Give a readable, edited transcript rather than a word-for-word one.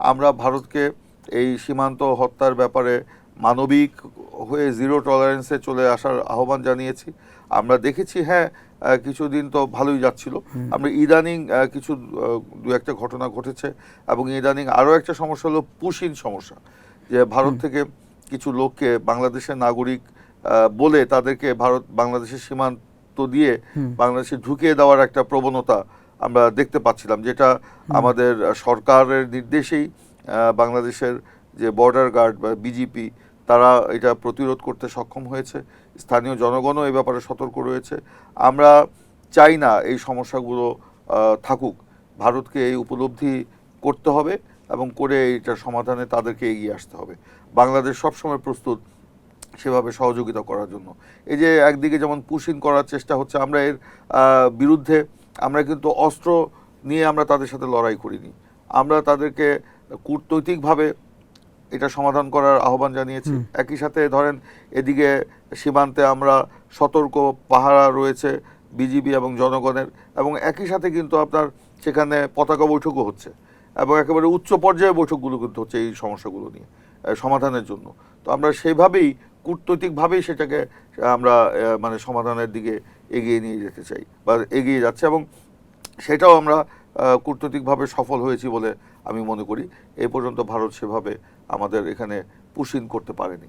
আমরা ভারতকে এই সীমান্ত হত্যার ব্যাপারে মানবিক হয়ে জিরো টলারেন্সে চলে আসার আহ্বান জানিয়েছি। আমরা দেখেছি হ্যাঁ কিছুদিন তো ভালোই যাচ্ছিল, আমরা ইদানিং কিছু দু একটা ঘটনা ঘটেছে, এবং ইদানিং আরও একটা সমস্যা হলো পুশিন সমস্যা, যে ভারত থেকে কিছু লোককে বাংলাদেশের নাগরিক বলে তাদেরকে বাংলাদেশের সীমান্ত দিয়ে বাংলাদেশে ঢুকিয়ে দেওয়ার একটা প্রবণতা আমরা দেখতে পাচ্ছিলাম, যেটা আমাদের সরকারের নির্দেশেই বাংলাদেশের যে বর্ডার গার্ড বা বিজিপি তারা এটা প্রতিরোধ করতে সক্ষম হয়েছে। স্থানীয় জনগণও এই ব্যাপারে সতর্ক রয়েছে। আমরা চাই না এই সমস্যাগুলো থাকুক। ভারতকে এই উপলব্ধি করতে হবে এবং করে এইটার সমাধানে তাদেরকে এগিয়ে আসতে হবে। বাংলাদেশ সবসময় প্রস্তুত সেভাবে সহযোগিতা করার জন্য। এই যে একদিকে যেমন পুশিং করার চেষ্টা হচ্ছে, আমরা এর বিরুদ্ধে আমরা কিন্তু অস্ত্র নিয়ে আমরা তাদের সাথে লড়াই করিনি, আমরা তাদেরকে কূটনৈতিকভাবে এটা সমাধান করার আহ্বান জানিয়েছি। একই সাথে ধরেন এদিকে সীমান্তে আমরা সতর্ক পাহারা রয়েছে বিজিবি এবং জনগণের, এবং একই সাথে কিন্তু আপনার সেখানে পতাকা বৈঠকও হচ্ছে, এবং একেবারে উচ্চ পর্যায়ে বৈঠকগুলো কিন্তু হচ্ছে এই সমস্যাগুলো নিয়ে সমাধানের জন্য। তো আমরা সেইভাবেই কূটনৈতিকভাবেই সেটাকে আমরা মানে সমাধানের দিকে এগিয়ে নিয়ে যেতে চাই বা এগিয়ে যাচ্ছে, এবং সেটাও আমরা কূটনৈতিকভাবে সফল হয়েছি বলে আমি মনে করি। এই পর্যন্ত ভারত সেভাবে আমাদের এখানে পুশিং করতে পারেনি।